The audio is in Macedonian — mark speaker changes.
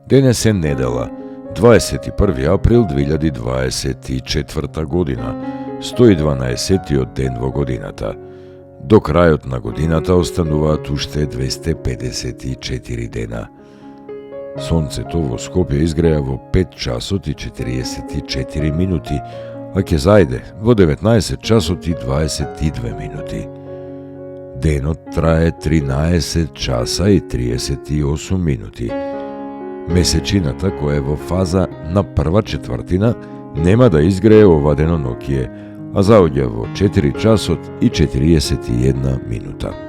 Speaker 1: Денес е недела, 21. април 2024 година, 112-тиот ден во годината. До крајот на годината остануваат уште 254 дена. Сонцето во Скопје изгреа во 5 часот и 44 минути, а ќе зајде во 19 часот и 22 минути. Денот трае 13 часа и 38 минути. Месечината, која е во фаза на прва четвртина, нема да изгрее ова деноноќие, а заоѓа во 4 часот и 41 минута.